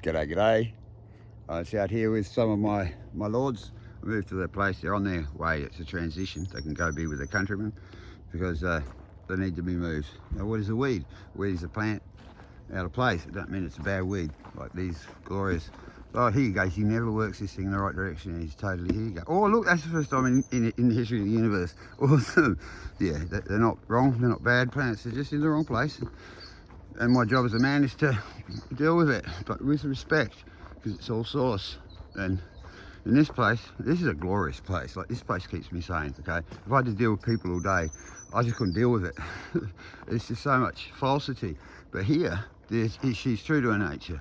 G'day. It's out here with some of my lords. I moved to their place. They're on their way. It's a transition. They can go be with their countrymen because they need to be moved. Now, what is a weed? A weed is a plant out of place. It doesn't mean it's a bad weed, like these glorious. Oh, here you go. He never works this thing in the right direction. He's totally, here you go. Oh, look, that's the first time in the history of the universe. Awesome. Yeah, they're not wrong. They're not bad plants. They're just in the wrong place. And my job as a man is to deal with it, but with respect, because it's all source. And in this place, this is a glorious place. Like, this place keeps me sane, okay? If I had to deal with people all day, I just couldn't deal with it. It's just so much falsity. But here, she's true to her nature.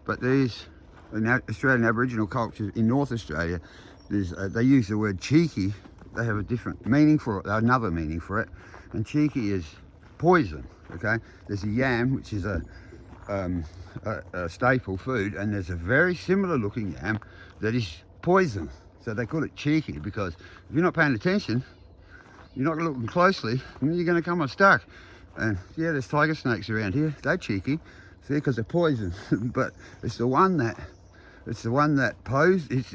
But these Australian Aboriginal cultures in North Australia, they use the word cheeky. They have a different meaning for it, another meaning for it. And cheeky is poison, okay? There's a yam, which is a staple food, and there's a very similar looking yam that is poison. So they call it cheeky because if you're not paying attention, you're not looking closely, and you're going to come unstuck. And yeah, there's tiger snakes around here. They're cheeky, see, because they're poison. But it's the one that it's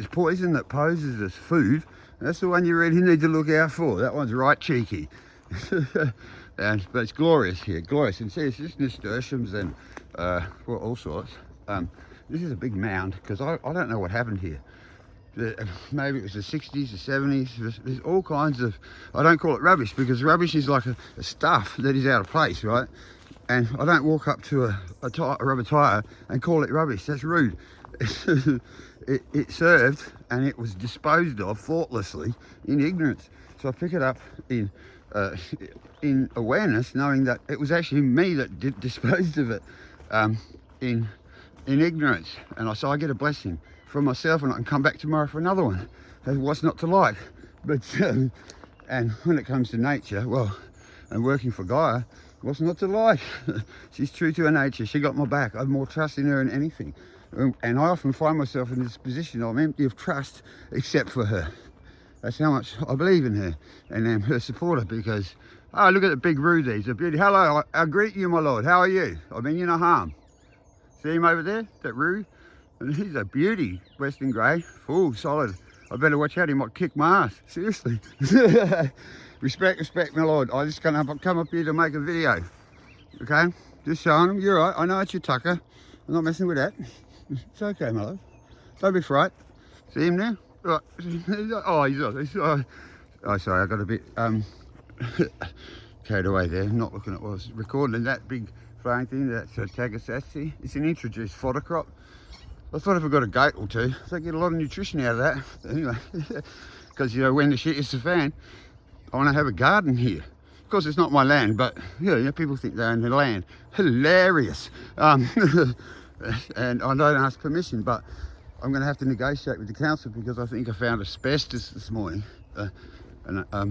poison that poses as food. That's the one you really need to look out for. That one's right cheeky. But it's glorious here, glorious. And see, it's just nasturtiums and well, all sorts. This is a big mound because I don't know what happened here. Maybe it was the 60s, the 70s. There's all kinds of, I don't call it rubbish because rubbish is like a stuff that is out of place, right? And I don't walk up to a rubber tire and call it rubbish. That's rude. It served and it was disposed of thoughtlessly in ignorance. So I pick it up in awareness, knowing that it was actually me that disposed of it in ignorance. And so I get a blessing from myself, and I can come back tomorrow for another one. What's not to like? But and when it comes to nature, well, and working for Gaia, what's not to like? She's true to her nature. She got my back. I have more trust in her than anything. And I often find myself in this position. I'm empty of trust except for her. That's how much I believe in her and am her supporter because, oh, look at the big Roo, these are beauty. Hello, I greet you, my lord. How are you? I mean you no harm. See him over there, that Roo? And he's a beauty, Western grey, full, solid. I better watch out, he might kick my ass, seriously. Respect, my lord. I just gonna come up here to make a video, okay? Just showing him, you're right, I know it's your tucker. I'm not messing with that. It's okay, my love. Don't be frightened. See him now? Right. Oh, oh, sorry, I got a bit carried away there, not looking at what I was recording. And that big flying thing, that's a Tagasatsi. It's an introduced fodder crop. I thought if I got a goat or two, I get a lot of nutrition out of that. But anyway, because you know, when the shit is the fan, I want to have a garden here. Of course, it's not my land, but you know, people think they're in the land. Hilarious. And I don't ask permission, but I'm going to have to negotiate with the council because I think I found asbestos this morning, and I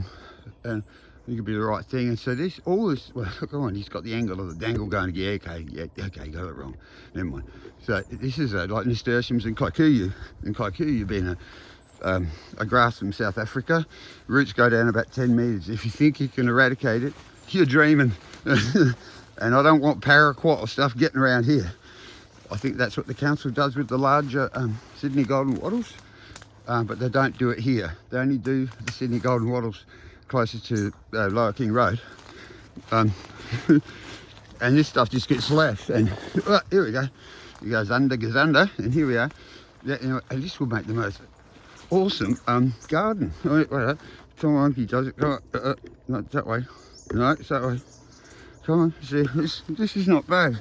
think it'd be the right thing. And so all this, well, come on, he's got the angle of the dangle going. Yeah, okay, got it wrong. Never mind. So this is like nasturtiums and kikuyu. And kikuyu being a grass from South Africa, roots go down about 10 meters. If you think you can eradicate it, you're dreaming. And I don't want paraquat or stuff getting around here. I think that's what the council does with the larger Sydney golden wattles, but they don't do it here. They only do the Sydney golden wattles closer to Lower King Road. And this stuff just gets left. And here we go. It goes under, and here we are. Yeah, you know, and this will make the most awesome garden. Wait, come on, he does it. Come on, no, it's that way. No, it's that way. Come on, see, this is not bad.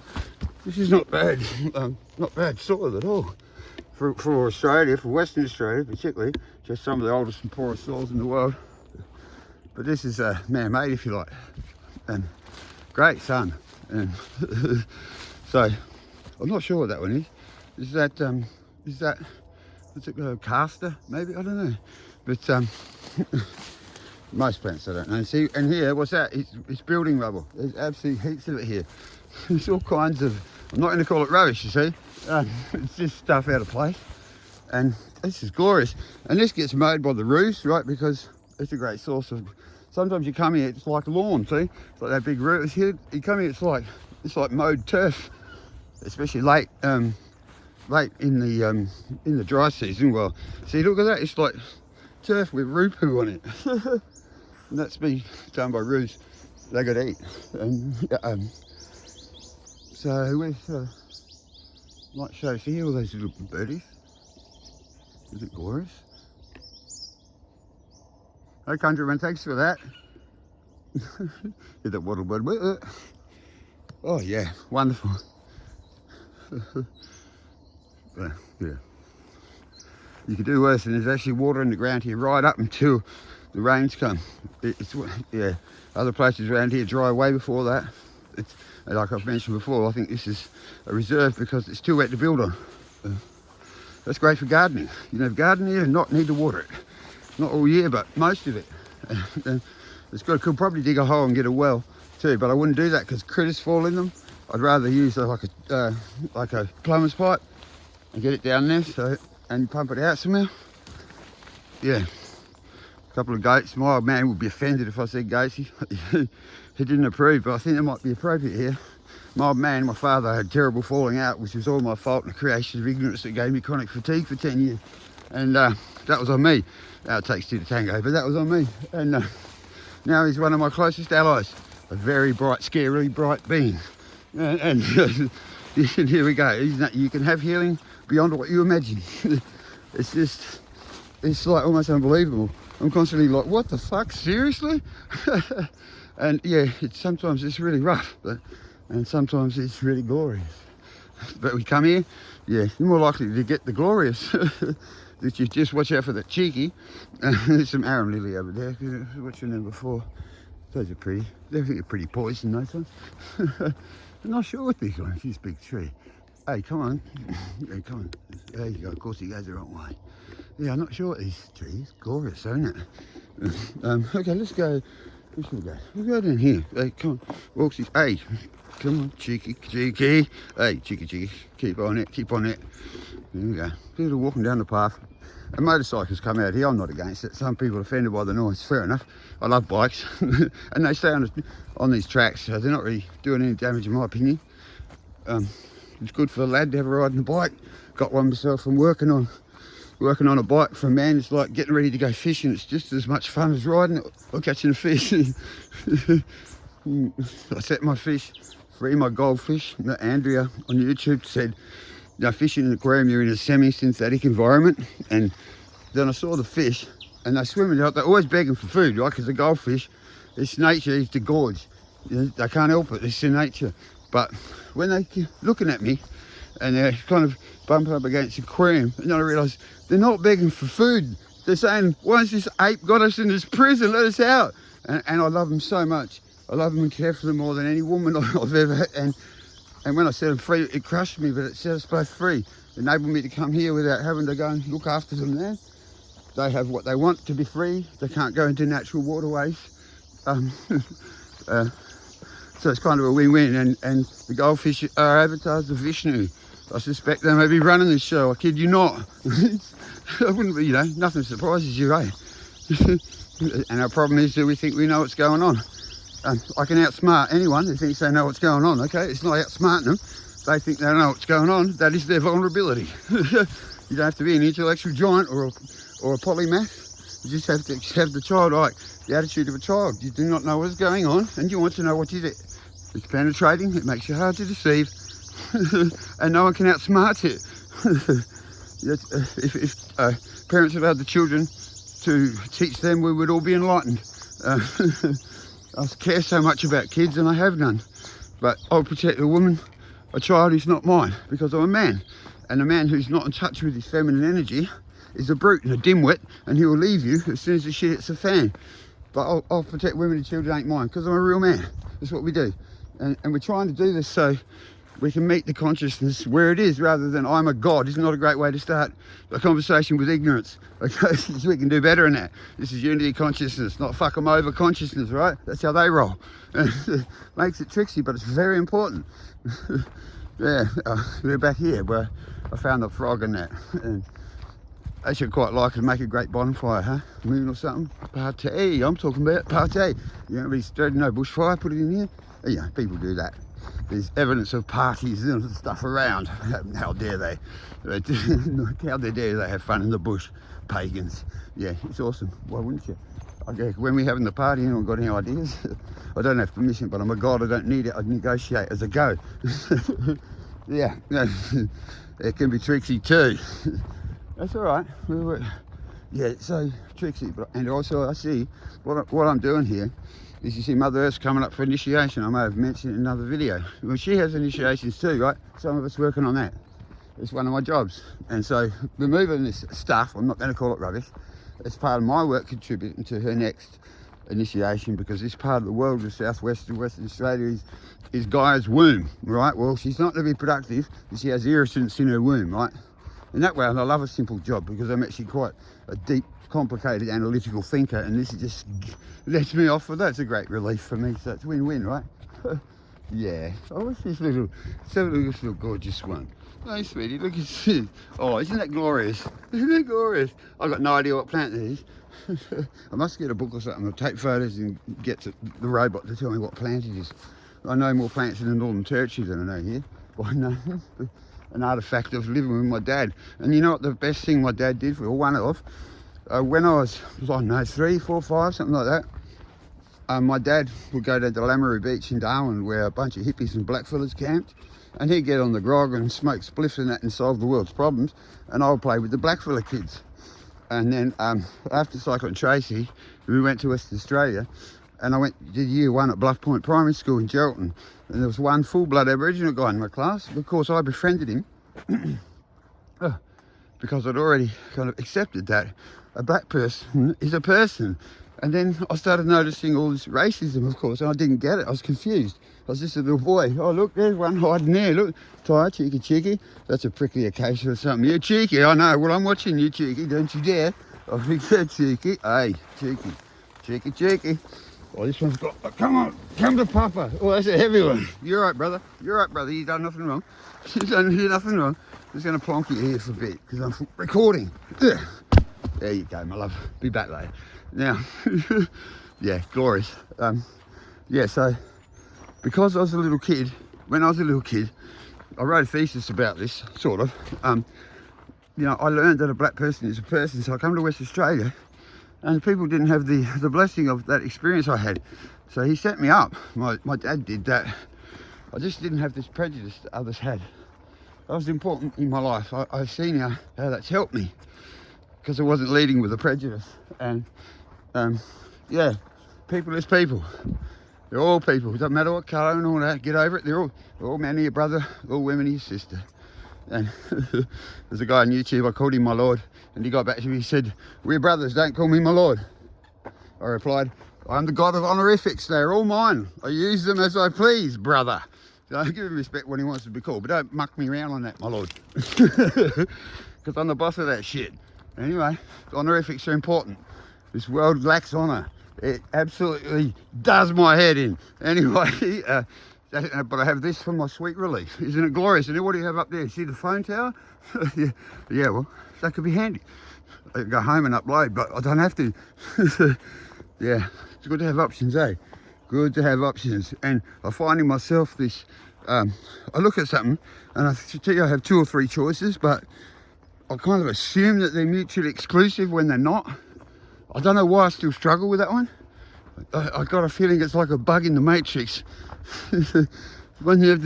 This is not bad, not bad soil at all. For Australia, for Western Australia particularly, just some of the oldest and poorest soils in the world. But this is man-made, if you like, and great sun. And so, I'm not sure what that one is. Is that, what's it, castor, maybe? I don't know. But most plants I don't know. See, and here, what's that? It's building rubble. There's absolutely heaps of it here. There's all kinds of, I'm not going to call it rubbish, you see. It's just stuff out of place. And this is glorious. And this gets mowed by the roos, right? Because it's a great source of, sometimes you come here, it's like lawn, see? It's like that big root. It's here, you come here, it's like mowed turf. Especially late late in the dry season. Well, see, look at that. It's like turf with roo poo on it. And that's been done by roos. They got to eat. And so we might show you here all those little birdies. Isn't it glorious? Hey, countryman, thanks for that. Hit that wattle bird. Oh yeah, wonderful. Yeah. You could do worse, and there's actually water in the ground here right up until the rains come. Yeah. Other places around here dry way before that. It's, like I've mentioned before, I think this is a reserve because it's too wet to build on. That's great for gardening. You know, garden here and not need to water it. Not all year, but most of it. It's good. Could probably dig a hole and get a well too, but I wouldn't do that because critters fall in them. I'd rather use like a plumber's pipe and get it down there, so and pump it out somehow. Yeah, a couple of goats. My old man would be offended if I said goats. He didn't approve, but I think that might be appropriate here. My old man, my father, had terrible falling out, which was all my fault and the creation of ignorance that gave me chronic fatigue for 10 years. And that was on me. Now it takes two to tango, but that was on me. And now he's one of my closest allies. A very bright, scarily bright being. And here we go. You can have healing beyond what you imagine. It's like almost unbelievable. I'm constantly like, what the fuck, seriously? And yeah, sometimes it's really rough, and sometimes it's really glorious. But we come here, yeah, you're more likely to get the glorious. That you just watch out for that cheeky. There's some arum lily over there. I was watching them before. Those are pretty. They're pretty poison, those ones. I'm not sure what these ones. This big tree. Hey, come on. Hey, come on. There you go. Of course, he goes the wrong way. Yeah, I'm not sure what these trees. Glorious, isn't it? Okay, let's go. Where should we go? We'll go down here. Hey, come on. Walksies. Hey, come on, cheeky. Hey, cheeky. Keep on it. There we go. People walking down the path. And motorcycles come out here. I'm not against it. Some people are offended by the noise. Fair enough. I love bikes. And they stay on these tracks, so they're not really doing any damage in my opinion. It's good for the lad to have a ride on a bike. Got one myself. I'm working on a bike for a man. It's like getting ready to go fishing. It's just as much fun as riding it or catching a fish. I set my fish free, my goldfish. Andrea on YouTube said, you know, fishing in an aquarium, you're in a semi-synthetic environment. And then I saw the fish and they're swimming out. They're always begging for food, right? Because the goldfish, its nature is to gorge. You know, they can't help it, it's their nature. But when they keep looking at me and they're kind of bumping up against the aquarium, and then I realised they're not begging for food. They're saying, why has this ape got us in this prison? Let us out. And I love them so much. I love them and care for them more than any woman I've ever had. And when I set them free, it crushed me, but it set us both free. It enabled me to come here without having to go and look after them there. They have what they want to be free. They can't go into natural waterways. So it's kind of a win-win. And the goldfish are avatars of Vishnu. I suspect they may be running this show. I kid you not. I wouldn't be, you know, nothing surprises you, eh? And our problem is that we think we know what's going on. I can outsmart anyone who thinks they know what's going on, okay? It's not outsmarting them. They think they know what's going on. That is their vulnerability. You don't have to be an intellectual giant or a polymath. You just have to have the childlike, the attitude of a child. You do not know what's going on and you want to know what is it. It's penetrating, it makes you hard to deceive, and no one can outsmart it. If parents allowed the children to teach them, we would all be enlightened. I care so much about kids, and I have none. But I'll protect a woman, a child who's not mine, because I'm a man. And a man who's not in touch with his feminine energy is a brute and a dimwit, and he will leave you as soon as the shit hits the fan. But I'll protect women and children, ain't mine, because I'm a real man. That's what we do. And we're trying to do this so we can meet the consciousness where it is, rather than I'm a god. It's not a great way to start a conversation with ignorance. Okay, we can do better than that. This is unity consciousness, not fuck 'em over consciousness, right? That's how they roll. Makes it tricksy, but it's very important. Yeah, we're back here where I found the frog and that. And I should quite like to make a great bonfire, huh? Moon or something. Party, I'm talking about party. You know, be stirring no bushfire, put it in here. Yeah, people do that. there's evidence of parties and stuff around. How dare they? How dare they have fun in the bush, pagans? Yeah, it's awesome. Why wouldn't you? Okay, when we're having the party, anyone got any ideas? I don't have permission, but I'm a god, I don't need it. I negotiate as I go. Yeah, it can be tricksy too. That's all right. Yeah, so tricksy. And also I see, what I'm doing here is, you see Mother Earth's coming up for initiation. I may have mentioned in another video. Well, she has initiations too, right? Some of us working on that. It's one of my jobs. And so removing this stuff, I'm not going to call it rubbish, it's part of my work contributing to her next initiation, because this part of the world, the southwest of Western Australia, is Gaia's womb, right? Well, she's not going to be productive if she has irritants in her womb, right? In that way, I love a simple job, because I'm actually quite a deep, complicated, analytical thinker, and this just lets me off with that. It's a great relief for me, so it's win-win, right? Yeah. Oh, what's this little, this little gorgeous one? Hey, sweetie, look at this. Oh, isn't that glorious? Isn't that glorious? I've got no idea what plant it is. I must get a book or something. I'll take photos and get the robot to tell me what plant it is. I know more plants in the Northern Territory than I know here. Well, I know an artefact of living with my dad. And you know what the best thing my dad did, or one of, when I was, I don't know, 3, 4, 5, something like that, my dad would go to the Lameroo Beach in Darwin, where a bunch of hippies and blackfellas camped, and he'd get on the grog and smoke spliffs and that and solve the world's problems, and I would play with the blackfella kids. And then after Cyclone Tracy, we went to Western Australia, and I did year 1 at Bluff Point Primary School in Geraldton, and there was one full-blood Aboriginal guy in my class. Of course, I befriended him because I'd already kind of accepted that a black person is a person. And then I started noticing all this racism, of course, and I didn't get it. I was confused. I was just a little boy. Oh, look, there's one hiding there. Look, Ty, cheeky. That's a prickly acacia or something. You're cheeky, I know. Well, I'm watching you, cheeky. Don't you dare. I think you're cheeky. Hey, cheeky. Oh, this one's got, oh, come on, come to Papa. Oh, that's a heavy one. You're right, brother. You done nothing wrong. You done nothing wrong. I'm just going to plonk you here for a bit, because I'm recording. There you go, my love. Be back later. Now, yeah, glorious. Yeah, so because I was a little kid, when I was a little kid, I wrote a thesis about this, sort of. You know, I learned that a black person is a person, so I come to West Australia, and people didn't have the blessing of that experience I had. So he set me up. My dad did that. I just didn't have this prejudice that others had. That was important in my life. I've seen how that's helped me, because I wasn't leading with a prejudice. And yeah, people is people. They're all people. It doesn't matter what colour and all that. Get over it. They're all men are your brother, all women are your sister. And there's a guy on YouTube, I called him my lord, and he got back to me, he said, "We're brothers, don't call me my lord." I replied, "I'm the god of honorifics, they're all mine. I use them as I please, brother." So I give him respect when he wants to be called, but don't muck me around on that, my lord. Because I'm the boss of that shit. Anyway, honorifics are important. This world lacks honour. It absolutely does my head in. Anyway, but I have this for my sweet relief. Isn't it glorious? And what do you have up there? See the phone tower? Yeah, well, that could be handy. I can go home and upload, but I don't have to. Yeah, it's good to have options, eh? Good to have options. And I find in myself this, I look at something and I tell you I have 2 or 3 choices, but I kind of assume that they're mutually exclusive when they're not. I don't know why I still struggle with that one. I got a feeling it's like a bug in the matrix. When you have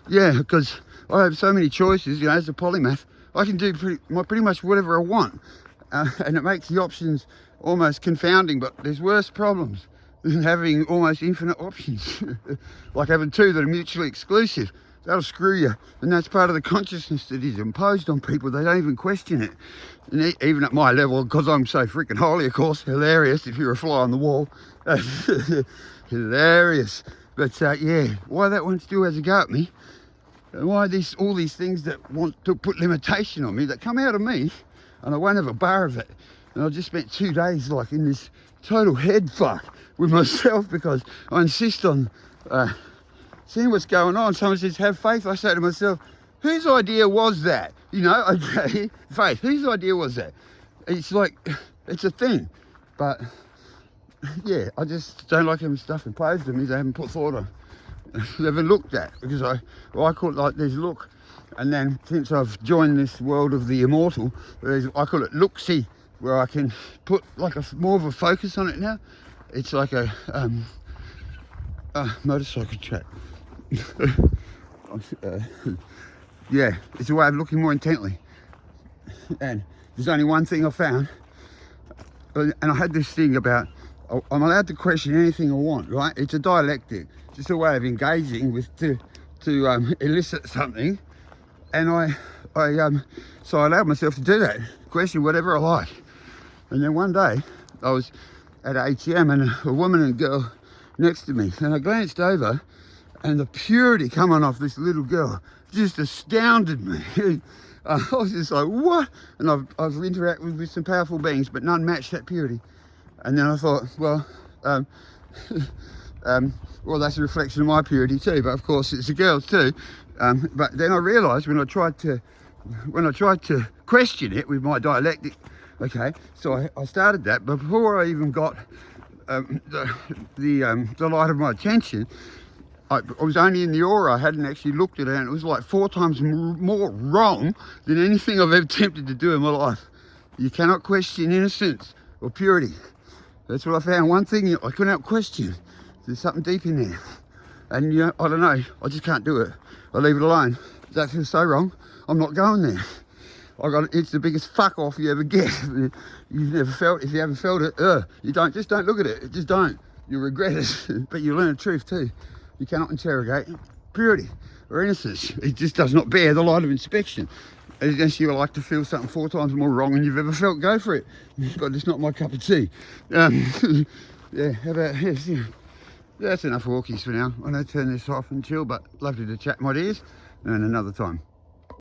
yeah, because I have so many choices, you know, as a polymath, I can do pretty much whatever I want. And it makes the options almost confounding, but there's worse problems than having almost infinite options. Like having 2 that are mutually exclusive. That'll screw you. And that's part of the consciousness that is imposed on people. They don't even question it. And even at my level, because I'm so freaking holy, of course, hilarious if you're a fly on the wall. Hilarious. But yeah, why that one still has a go at me, and why all these things that want to put limitation on me that come out of me, and I won't have a bar of it. And I just spent 2 days like in this total head fuck with myself, because I insist on seeing what's going on. Someone says, have faith. I say to myself, whose idea was that? You know, okay, faith, whose idea was that? It's like, it's a thing. But yeah, I just don't like having stuff imposed on me they haven't put thought on. Never looked at, because I call it like there's look, and then since I've joined this world of the immortal, I call it look-see, where I can put like more of a focus on it now. It's like a motorcycle track. Yeah, it's a way of looking more intently. And there's only one thing I found, and I had this thing about I'm allowed to question anything I want, right? It's a dialectic, just a way of engaging with to elicit something, and so I allowed myself to do that, question whatever I like. And then one day I was at ATM and a woman and girl next to me, and I glanced over, and the purity coming off this little girl just astounded me. I was just like, what? And I've interacted with some powerful beings, but none matched that purity. And then I thought, well, well, that's a reflection of my purity too. But of course, it's a girl's too. But then I realised when I tried to question it with my dialectic, okay, so I started that. But before I even got the light of my attention, I was only in the aura. I hadn't actually looked at it, and it was like 4 times more wrong than anything I've ever attempted to do in my life. You cannot question innocence or purity. That's what I found. One thing I couldn't help question. There's something deep in there. And you know, I don't know, I just can't do it. I leave it alone. That feels so wrong. I'm not going there. It's the biggest fuck off you ever get. You've never felt, if you haven't felt it, just don't look at it. Just don't. You'll regret it. But you learn the truth too. You cannot interrogate purity or innocence. It just does not bear the light of inspection. Unless you like to feel something 4 times more wrong than you've ever felt, go for it. But it's not my cup of tea. Yeah, how about this? Yeah. That's enough walkies for now. I'm going to turn this off and chill, but lovely to chat, my dears, and another time.